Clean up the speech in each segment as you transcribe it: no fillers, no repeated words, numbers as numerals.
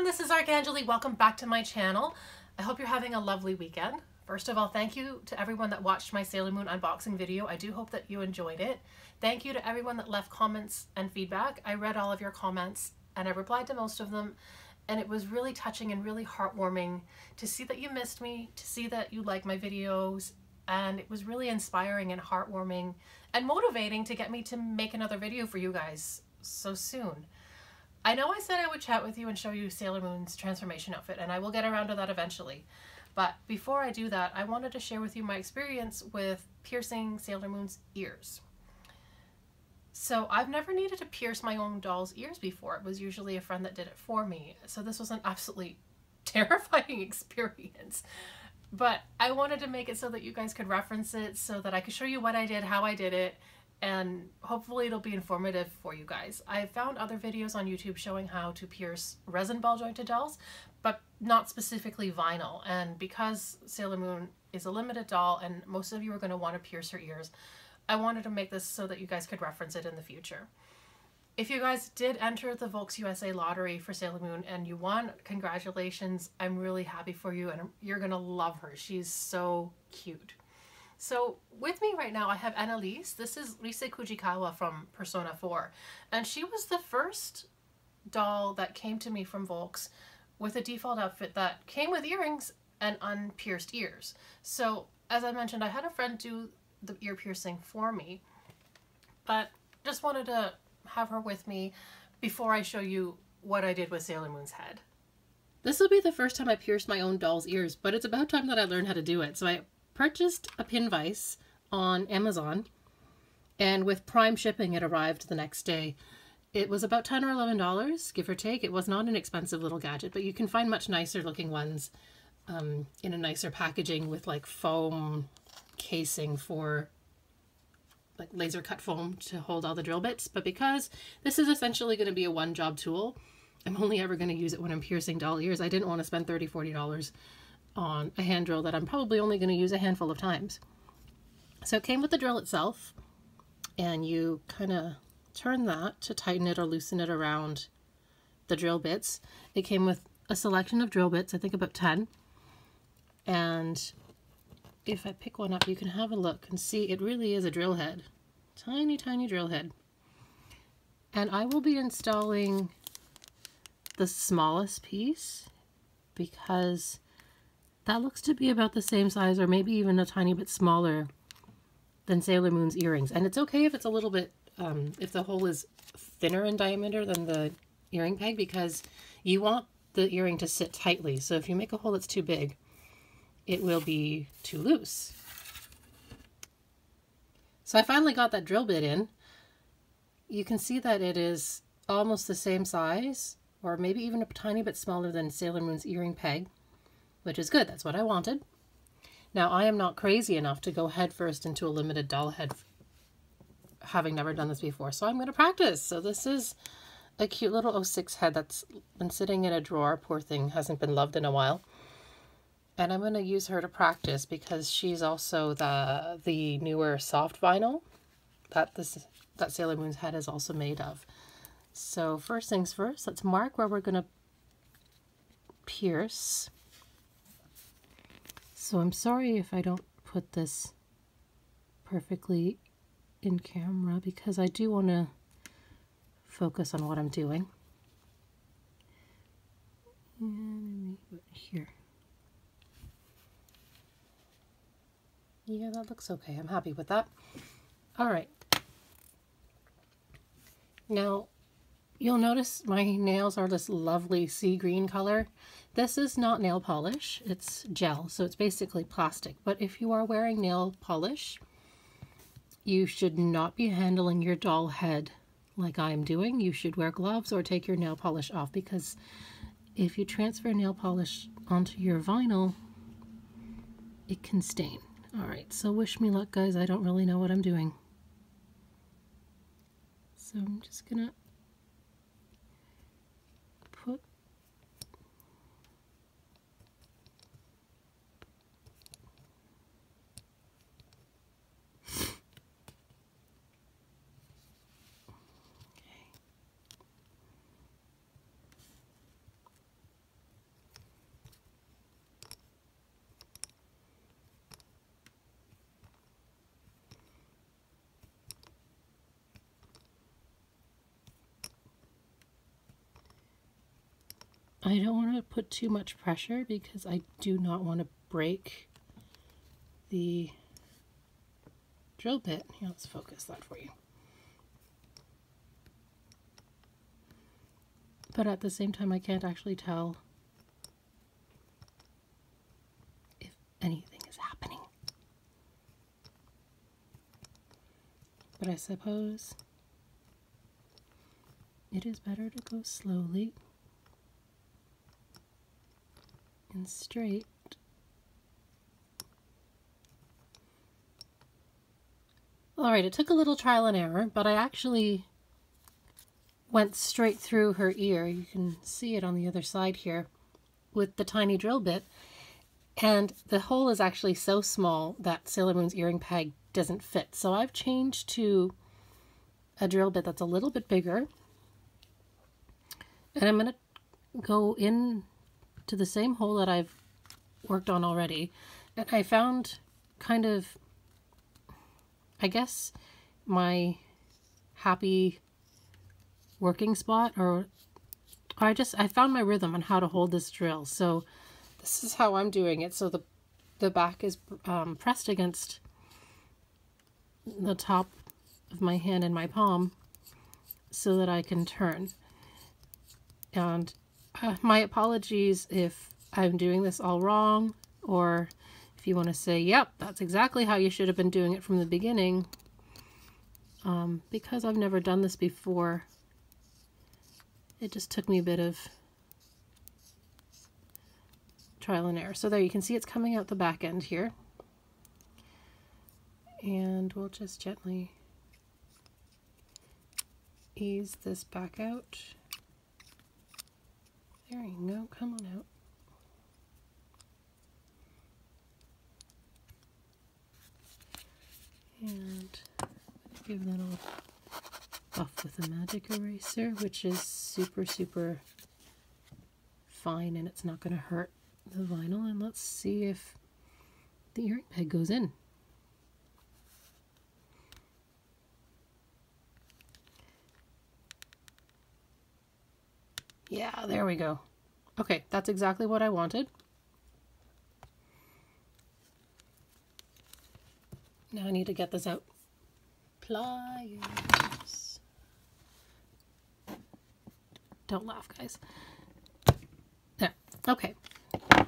this is Archangeli. Welcome back to my channel. I hope you're having a lovely weekend. First of all, thank you to everyone that watched my Sailor Moon unboxing video. I do hope that you enjoyed it. Thank you to everyone that left comments and feedback. I read all of your comments and I replied to most of them, and it was really touching and really heartwarming to see that you missed me, to see that you like my videos, and it was really inspiring and heartwarming and motivating to get me to make another video for you guys so soon. I know I said I would chat with you and show you Sailor Moon's transformation outfit, and I will get around to that eventually. But before I do that, I wanted to share with you my experience with piercing Sailor Moon's ears. So I've never needed to pierce my own doll's ears before. It was usually a friend that did it for me. So this was an absolutely terrifying experience. But I wanted to make it so that you guys could reference it, so that I could show you what I did, how I did it, and hopefully it'll be informative for you guys. I found other videos on YouTube showing how to pierce resin ball jointed dolls, but not specifically vinyl. And because Sailor Moon is a limited doll and most of you are going to want to pierce her ears, I wanted to make this so that you guys could reference it in the future. If you guys did enter the Volks USA lottery for Sailor Moon and you won, congratulations. I'm really happy for you, and you're going to love her. She's so cute. So with me right now, I have Annalise. This is Rise Kujikawa from Persona 4. And she was the first doll that came to me from Volks with a default outfit that came with earrings and unpierced ears. So as I mentioned, I had a friend do the ear piercing for me, but just wanted to have her with me before I show you what I did with Sailor Moon's head. This will be the first time I pierced my own doll's ears, but it's about time that I learned how to do it. So I purchased a pin vise on Amazon, and with Prime shipping it arrived the next day. It was about $10 or $11, give or take. It was not an expensive little gadget, but you can find much nicer looking ones in a nicer packaging with like foam casing for like laser cut foam to hold all the drill bits. But because this is essentially going to be a one job tool, I'm only ever going to use it when I'm piercing doll ears. I didn't want to spend $30, $40 on a hand drill that I'm probably only going to use a handful of times. So it came with the drill itself, and you kind of turn that to tighten it or loosen it around the drill bits. It came with a selection of drill bits, I think about 10. And if I pick one up, you can have a look and see it really is a drill head. Tiny, tiny drill head. And I will be installing the smallest piece because that looks to be about the same size, or maybe even a tiny bit smaller than Sailor Moon's earrings. And it's okay if it's a little bit, if the hole is thinner in diameter than the earring peg, because you want the earring to sit tightly. So if you make a hole that's too big, it will be too loose. So I finally got that drill bit in. You can see that it is almost the same size, or maybe even a tiny bit smaller than Sailor Moon's earring peg, which is good. That's what I wanted. Now, I am not crazy enough to go headfirst into a limited doll head, having never done this before, so I'm going to practice. So this is a cute little 06 head that's been sitting in a drawer. Poor thing, hasn't been loved in a while. And I'm going to use her to practice because she's also the newer soft vinyl that Sailor Moon's head is also made of. So first things first, let's mark where we're going to pierce. So I'm sorry if I don't put this perfectly in camera because I do want to focus on what I'm doing. And here. Yeah, that looks okay. I'm happy with that. All right. Now, you'll notice my nails are this lovely sea green color. This is not nail polish, it's gel, so it's basically plastic. But if you are wearing nail polish, you should not be handling your doll head like I'm doing. You should wear gloves or take your nail polish off, because if you transfer nail polish onto your vinyl, it can stain. All right, so wish me luck, guys. I don't really know what I'm doing. So I'm just gonna put I don't want to put too much pressure because I do not want to break the drill bit. Here, let's focus that for you. But at the same time, I can't actually tell if anything is happening. But I suppose it is better to go slowly and straight. Alright, it took a little trial and error, but I actually went straight through her ear. You can see it on the other side here with the tiny drill bit. And the hole is actually so small that Sailor Moon's earring peg doesn't fit. So I've changed to a drill bit that's a little bit bigger. And I'm going to go in to the same hole that I've worked on already. And I found kind of, I guess, my happy working spot, or I found my rhythm on how to hold this drill. So this is how I'm doing it. So the back is pressed against the top of my hand and my palm so that I can turn. And my apologies if I'm doing this all wrong, or if you want to say, yep, that's exactly how you should have been doing it from the beginning. Because I've never done this before, it just took me a bit of trial and error. So there you can see it's coming out the back end here. And we'll just gently ease this back out. There you go, come on out. And give that a buff with a magic eraser, which is super, super fine, and it's not going to hurt the vinyl. And let's see if the earring peg goes in. Yeah, there we go. Okay, that's exactly what I wanted. Now I need to get this out. Pliers. Don't laugh, guys. There. Okay.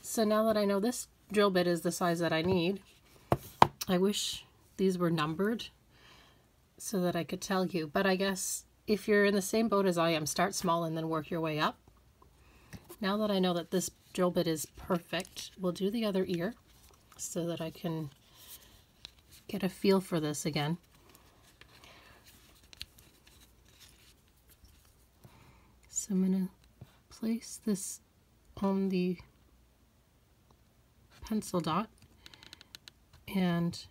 So now that I know this drill bit is the size that I need, I wish these were numbered so that I could tell you. But I guess if you're in the same boat as I am, start small and then work your way up. Now that I know that this drill bit is perfect, we'll do the other ear so that I can get a feel for this again. So I'm going to place this on the pencil dot, and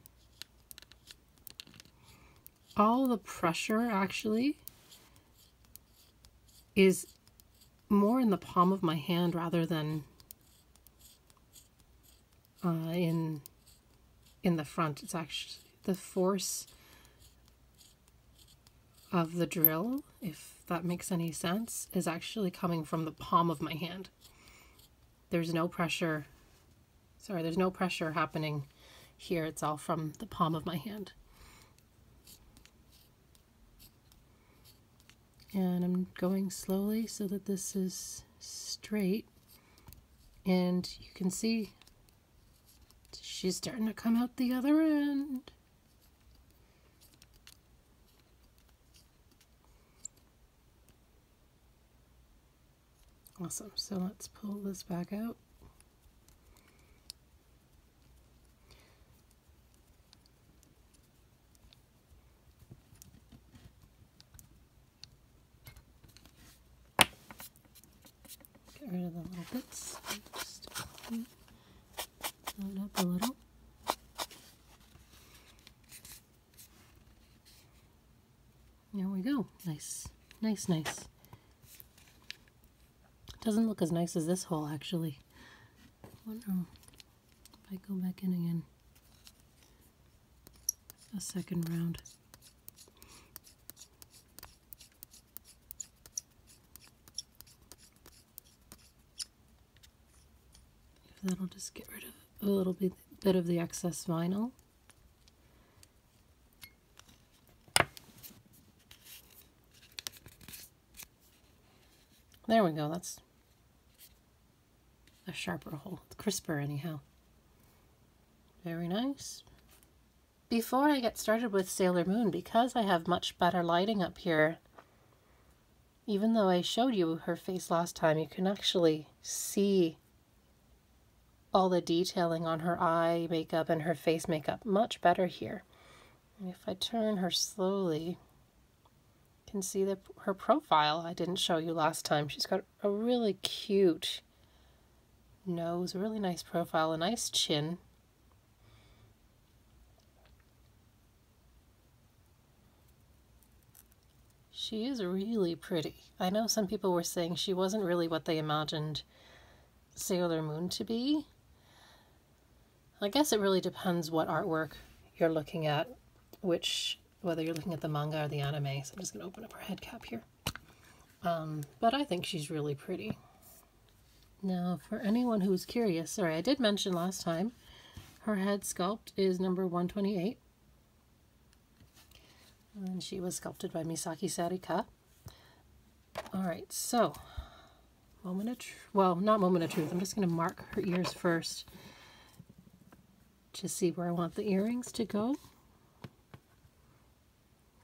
all the pressure actually is more in the palm of my hand rather than in the front. It's actually the force of the drill, if that makes any sense, is actually coming from the palm of my hand. There's no pressure, sorry, there's no pressure happening here. It's all from the palm of my hand. And I'm going slowly so that this is straight. And you can see she's starting to come out the other end. Awesome. So let's pull this back out. Get rid of the little bits. Just clean that up a little. There we go. Nice. Nice, nice. Doesn't look as nice as this hole, actually. I wonder if I go back in again. A second round. that'll just get rid of a little bit of the excess vinyl. There we go, that's a sharper hole. It's crisper anyhow. Very nice. Before I get started with Sailor Moon, because I have much better lighting up here, even though I showed you her face last time, you can actually see all the detailing on her eye makeup and her face makeup much better here. And if I turn her slowly, you can see her profile I didn't show you last time. She's got a really cute nose, a really nice profile, a nice chin. She is really pretty. I know some people were saying she wasn't really what they imagined Sailor Moon to be. I guess it really depends what artwork you're looking at, whether you're looking at the manga or the anime. So I'm just going to open up her head cap here. But I think she's really pretty. Now, for anyone who's curious, sorry, I did mention last time, her head sculpt is number 128. And she was sculpted by Misaki Sarika. Alright, so, not moment of truth. I'm just going to mark her ears first to see where I want the earrings to go.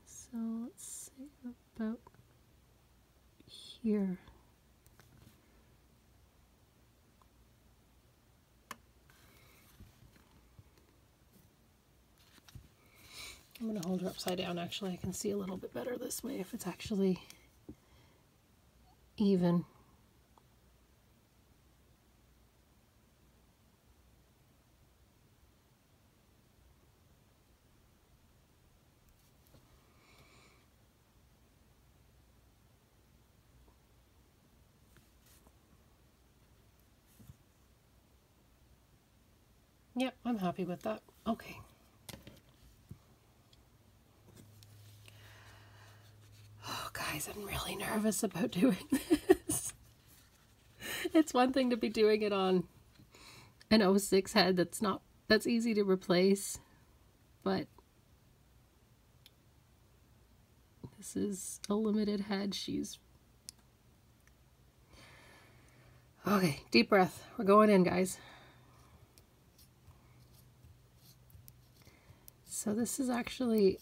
So, let's say about here. I'm going to hold her upside down. Actually, I can see a little bit better this way if it's actually even. Yep, I'm happy with that. Okay. Guys, I'm really nervous about doing this. It's one thing to be doing it on an 06 head that's easy to replace, but this is a limited head. Okay, deep breath. We're going in, guys. So this is actually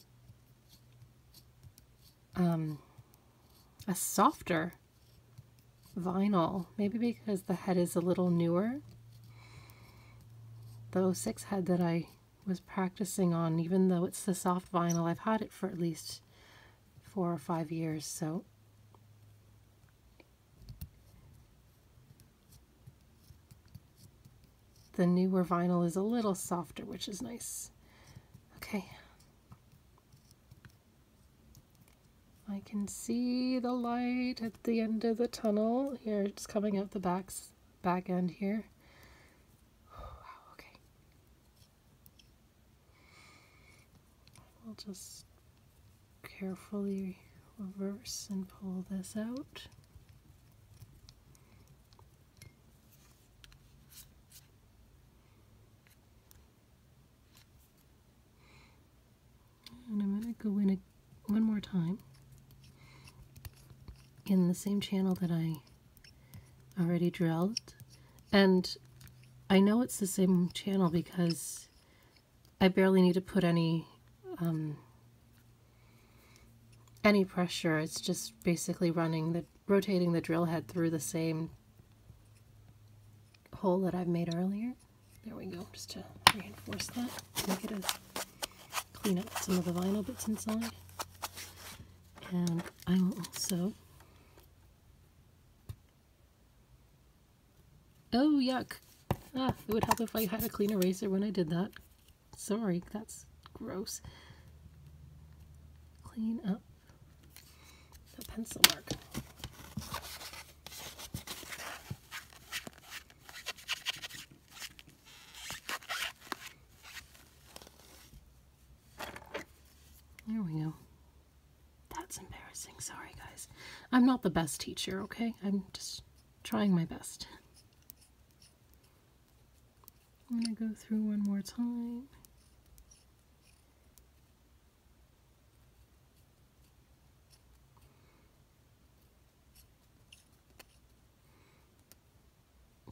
a softer vinyl, maybe because the head is a little newer. The 06 head that I was practicing on, even though it's the soft vinyl, I've had it for at least 4 or 5 years, so the newer vinyl is a little softer, which is nice. Okay. I can see the light at the end of the tunnel. Here, it's coming out the back end here. Oh, wow, okay. We'll just carefully reverse and pull this out. And I'm going to go in one more time in the same channel that I already drilled. And I know it's the same channel because I barely need to put any pressure. It's just basically rotating the drill head through the same hole that I've made earlier. There we go, just to reinforce that, make it clean up some of the vinyl bits inside. And I will also, oh yuck, it would help if I had a clean eraser when I did that. Sorry, that's gross. Clean up the pencil mark. There we go. That's embarrassing. Sorry, guys. I'm not the best teacher, okay? I'm just trying my best. I'm going to go through one more time.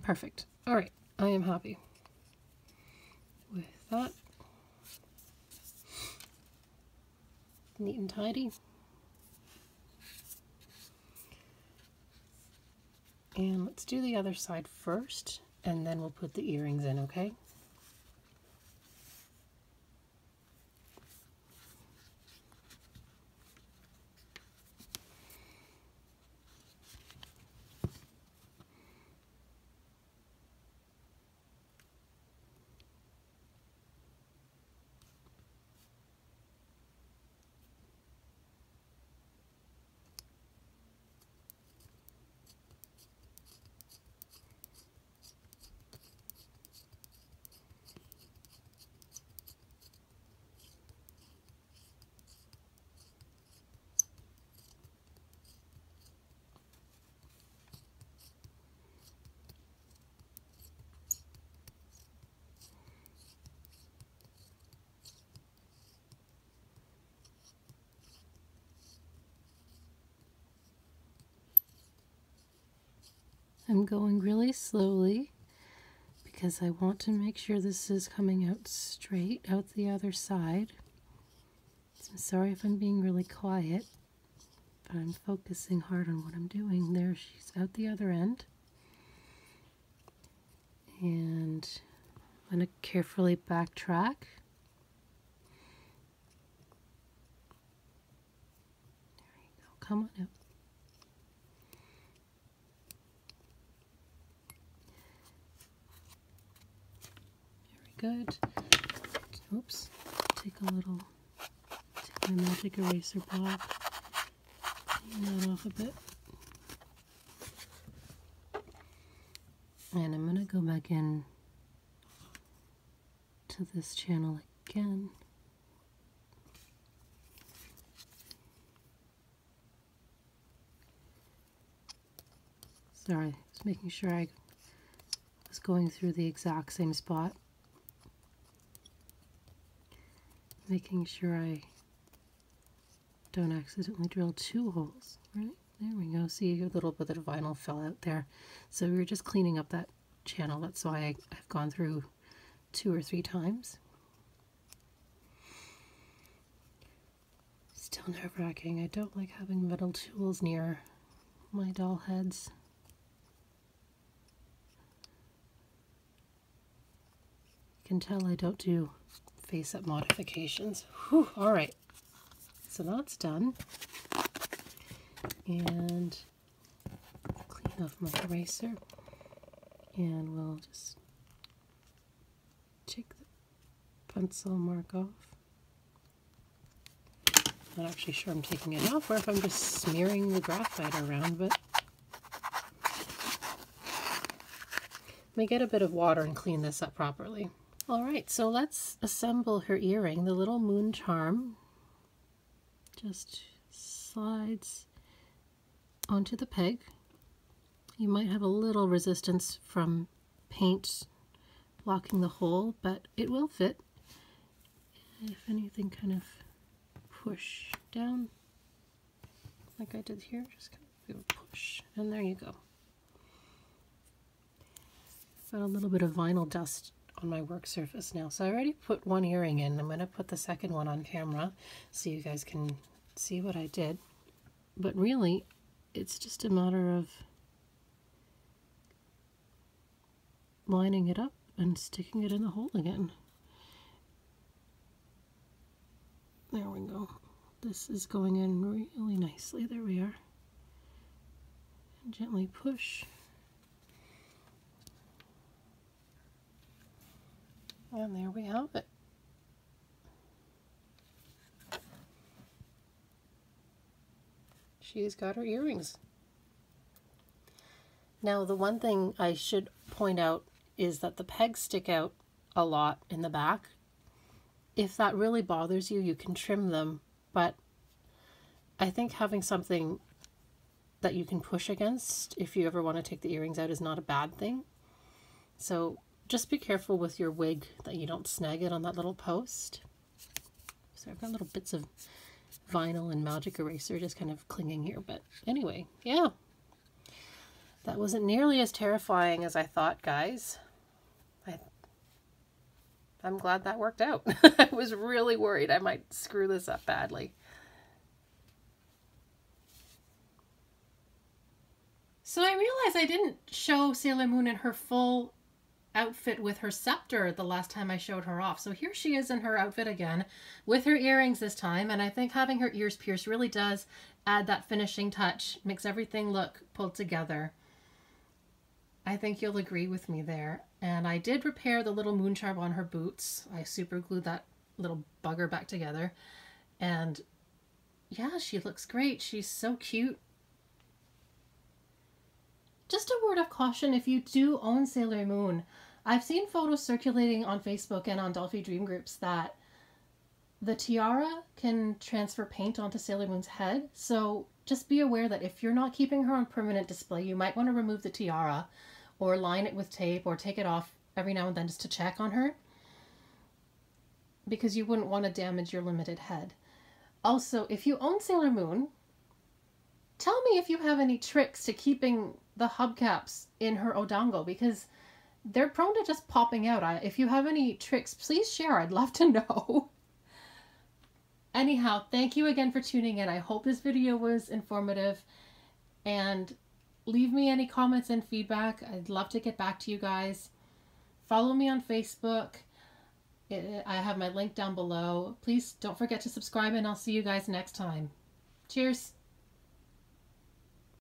Perfect. All right, I am happy with that. Neat and tidy. And let's do the other side first, and then we'll put the earrings in, okay? I'm going really slowly because I want to make sure this is coming out straight out the other side. So I'm sorry if I'm being really quiet, but I'm focusing hard on what I'm doing. There, she's out the other end. And I'm going to carefully backtrack. There you go. Come on out. Good. Oops. Take my magic eraser block. Clean that off a bit. And I'm going to go back in to this channel again. Sorry, just making sure I was going through the exact same spot. Making sure I don't accidentally drill 2 holes, right? There we go. See, a little bit of vinyl fell out there. So we were just cleaning up that channel. That's why I've gone through 2 or 3 times. Still nerve-wracking. I don't like having metal tools near my doll heads. You can tell I don't do face-up modifications. Whew, all right, so that's done. And clean off my eraser, and we'll just take the pencil mark off. Not actually sure I'm taking it off or if I'm just smearing the graphite around, but let me get a bit of water and clean this up properly. All right, so let's assemble her earring. The little moon charm just slides onto the peg. You might have a little resistance from paint blocking the hole, but it will fit. If anything, kind of push down like I did here. Just kind of do a push, and there you go. Got a little bit of vinyl dust on my work surface now. So I already put 1 earring in. I'm going to put the second one on camera so you guys can see what I did. But really, it's just a matter of lining it up and sticking it in the hole again. There we go. This is going in really nicely. There we are. And gently push. And there we have it. She's got her earrings. Now, the one thing I should point out is that the pegs stick out a lot in the back. If that really bothers you, you can trim them, but I think having something that you can push against if you ever want to take the earrings out is not a bad thing. So just be careful with your wig that you don't snag it on that little post. So I've got little bits of vinyl and magic eraser just kind of clinging here. But anyway, yeah. That wasn't nearly as terrifying as I thought, guys. I'm glad that worked out. I was really worried I might screw this up badly. So I realized I didn't show Sailor Moon in her full outfit with her scepter the last time I showed her off. So here she is in her outfit again with her earrings this time. And I think having her ears pierced really does add that finishing touch, makes everything look pulled together. I think you'll agree with me there. And I did repair the little moon charm on her boots. I super glued that little bugger back together. And yeah, she looks great. She's so cute. Just a word of caution, if you do own Sailor Moon, I've seen photos circulating on Facebook and on Dollfie Dream groups that the tiara can transfer paint onto Sailor Moon's head. So just be aware that if you're not keeping her on permanent display, you might want to remove the tiara or line it with tape or take it off every now and then just to check on her, because you wouldn't want to damage your limited head. Also, if you own Sailor Moon, tell me if you have any tricks to keeping the hubcaps in her Odango, because they're prone to just popping out. If you have any tricks, please share. I'd love to know. Anyhow, thank you again for tuning in. I hope this video was informative, and leave me any comments and feedback. I'd love to get back to you guys. Follow me on Facebook. I have my link down below. Please don't forget to subscribe, and I'll see you guys next time. Cheers.